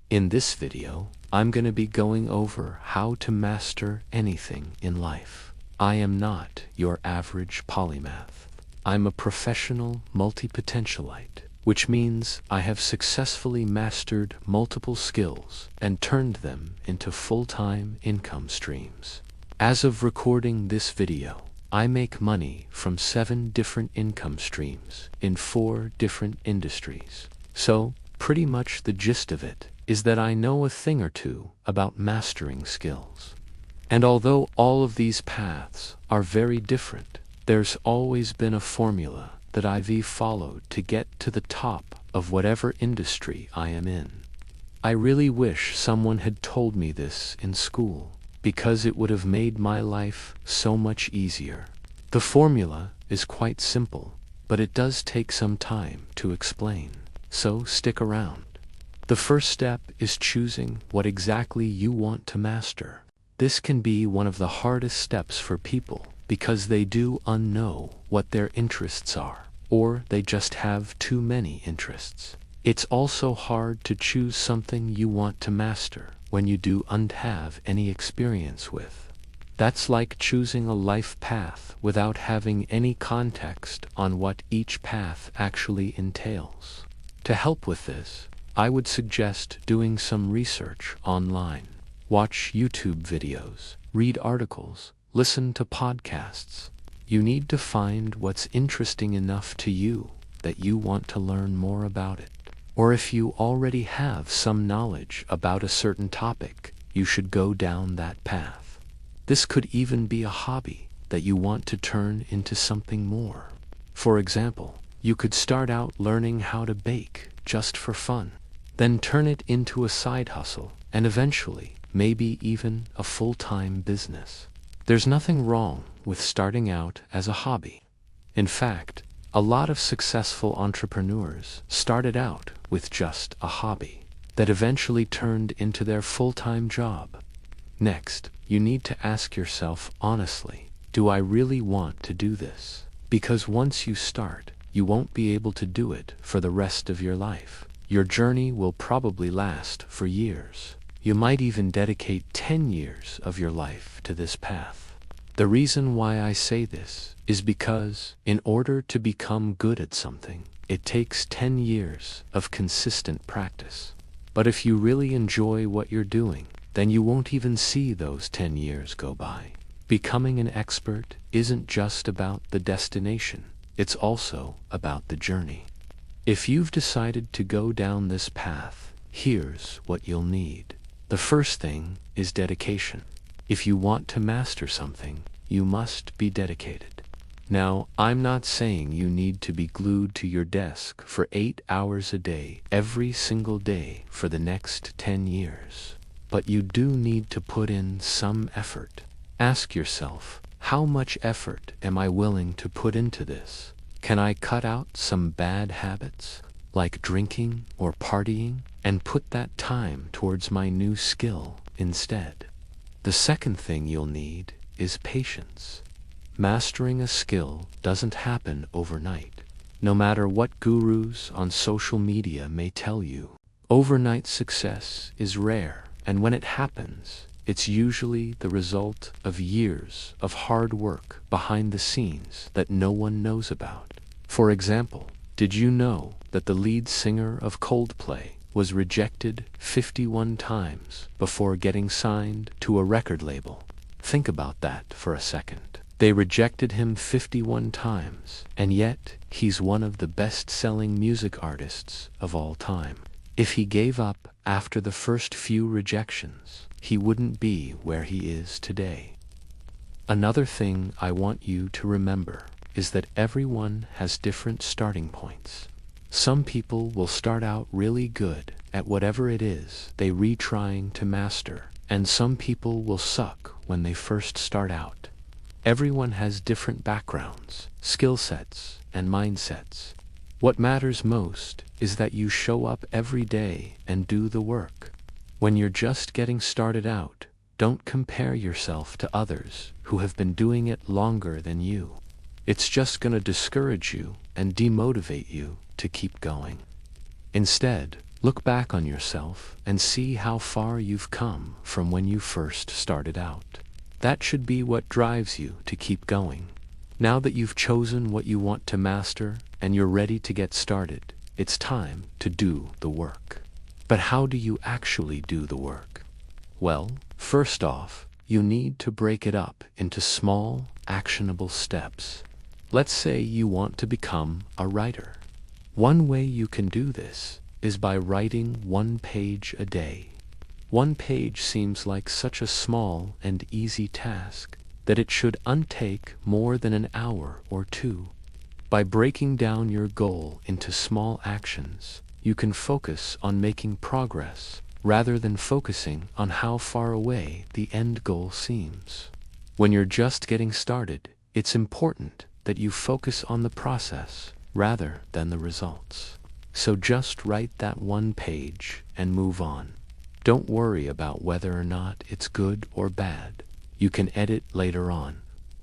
In this video, I'm going to be going over how to master anything in life. I am not your average polymath. I'm a professional multi-potentialite, which means I have successfully mastered multiple skills and turned them into full-time income streams. As of recording this video, I make money from 7 different income streams in 4 different industries. So, pretty much the gist of it is that I know a thing or two about mastering skills. And although all of these paths are very different, there's always been a formula that I've followed to get to the top of whatever industry I am in. I really wish someone had told me this in school, because it would have made my life so much easier. The formula is quite simple, but it does take some time to explain, so stick around. The first step is choosing what exactly you want to master. This can be one of the hardest steps for people because they do unknow what their interests are, or they just have too many interests. It's also hard to choose something you want to master when you don't have any experience with. That's like choosing a life path without having any context on what each path actually entails. To help with this, I would suggest doing some research online. Watch YouTube videos, read articles, listen to podcasts. You need to find what's interesting enough to you that you want to learn more about it. Or if you already have some knowledge about a certain topic, you should go down that path. This could even be a hobby that you want to turn into something more. For example, you could start out learning how to bake just for fun, then turn it into a side hustle, and eventually, maybe even a full-time business. There's nothing wrong with starting out as a hobby. In fact, a lot of successful entrepreneurs started out with just a hobby that eventually turned into their full-time job. Next, you need to ask yourself honestly, do I really want to do this? Because once you start, you won't be able to do it for the rest of your life. Your journey will probably last for years. You might even dedicate 10 years of your life to this path. The reason why I say this is because, in order to become good at something, it takes 10 years of consistent practice. But if you really enjoy what you're doing, then you won't even see those 10 years go by. Becoming an expert isn't just about the destination, it's also about the journey. If you've decided to go down this path, here's what you'll need. The first thing is dedication. If you want to master something, you must be dedicated. Now, I'm not saying you need to be glued to your desk for 8 hours a day, every single day for the next 10 years. But you do need to put in some effort. Ask yourself, how much effort am I willing to put into this? Can I cut out some bad habits, like drinking or partying, and put that time towards my new skill instead? The second thing you'll need is patience. Mastering a skill doesn't happen overnight. No matter what gurus on social media may tell you, overnight success is rare, and when it happens, it's usually the result of years of hard work behind the scenes that no one knows about. For example, did you know that the lead singer of Coldplay was rejected 51 times before getting signed to a record label? Think about that for a second. They rejected him 51 times, and yet he's one of the best-selling music artists of all time. If he gave up after the first few rejections, he wouldn't be where he is today. Another thing I want you to remember is that everyone has different starting points. Some people will start out really good at whatever it is they're trying to master, and some people will suck when they first start out. Everyone has different backgrounds, skill sets, and mindsets. What matters most is that you show up every day and do the work. When you're just getting started out, don't compare yourself to others who have been doing it longer than you. It's just going to discourage you and demotivate you to keep going. Instead, Look back on yourself and see how far you've come from when you first started out. That should be what drives you to keep going. Now that you've chosen what you want to master and you're ready to get started, it's time to do the work. But how do you actually do the work? Well, first off, you need to break it up into small, actionable steps. Let's say you want to become a writer. One way you can do this is by writing 1 page a day. 1 page seems like such a small and easy task that it should untake more than an hour or two. By breaking down your goal into small actions, you can focus on making progress rather than focusing on how far away the end goal seems. When you're just getting started, it's important that you focus on the process rather than the results. So just write that 1 page and move on. Don't worry about whether or not it's good or bad. You can edit later on.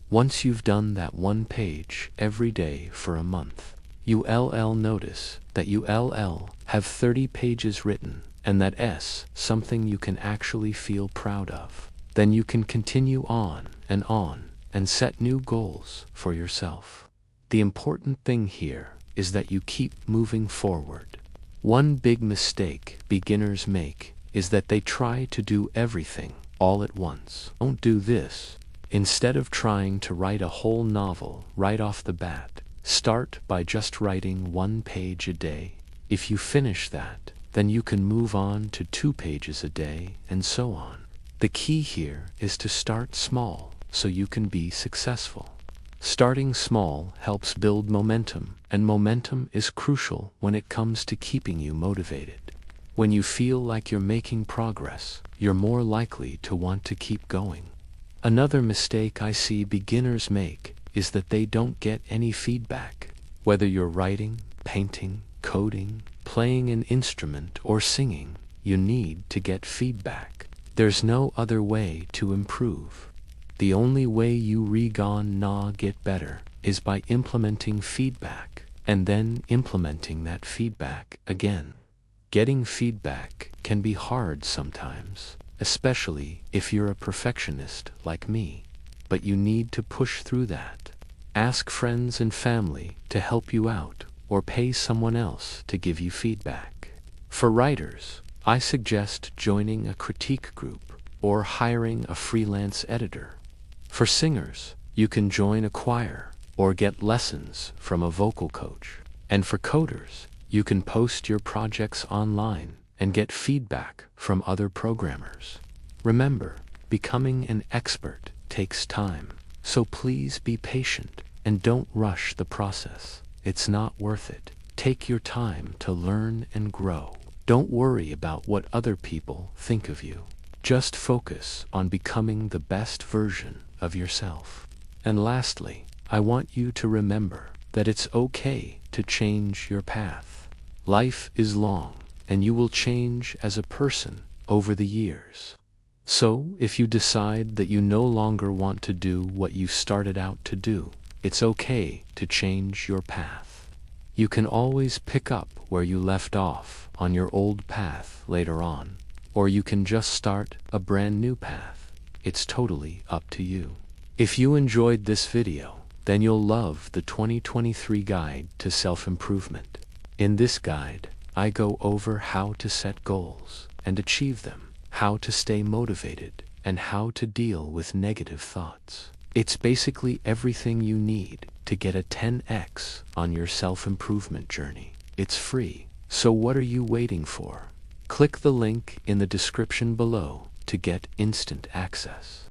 Once you've done that 1 page every day for a month, you'll notice that you'll have 30 pages written, and that's something you can actually feel proud of. Then you can continue on and set new goals for yourself. The important thing here is that you keep moving forward. One big mistake beginners make is that they try to do everything all at once. Don't do this. Instead of trying to write a whole novel right off the bat, start by just writing 1 page a day. If you finish that, then you can move on to 2 pages a day, and so on. The key here is to start small so you can be successful. Starting small helps build momentum, and momentum is crucial when it comes to keeping you motivated. When you feel like you're making progress, you're more likely to want to keep going. Another mistake I see beginners make is that they don't get any feedback. Whether you're writing, painting, coding, playing an instrument, or singing, you need to get feedback. There's no other way to improve. The only way you get better is by implementing feedback, and then implementing that feedback again. Getting feedback can be hard sometimes, especially if you're a perfectionist like me, but you need to push through that. Ask friends and family to help you out, or pay someone else to give you feedback. For writers, I suggest joining a critique group or hiring a freelance editor. For singers, you can join a choir or get lessons from a vocal coach. And for coders, you can post your projects online and get feedback from other programmers. Remember, becoming an expert takes time, so please be patient and don't rush the process. It's not worth it. Take your time to learn and grow. Don't worry about what other people think of you. Just focus on becoming the best version of yourself. And lastly, I want you to remember that it's okay to change your path. Life is long, and you will change as a person over the years. So, if you decide that you no longer want to do what you started out to do, it's okay to change your path. You can always pick up where you left off on your old path later on, or you can just start a brand new path. It's totally up to you. If you enjoyed this video, then you'll love the 2023 Guide to Self-Improvement. In this guide, I go over how to set goals and achieve them, how to stay motivated, and how to deal with negative thoughts. It's basically everything you need to get a 10x on your self-improvement journey. It's free, so what are you waiting for? Click the link in the description below to get instant access.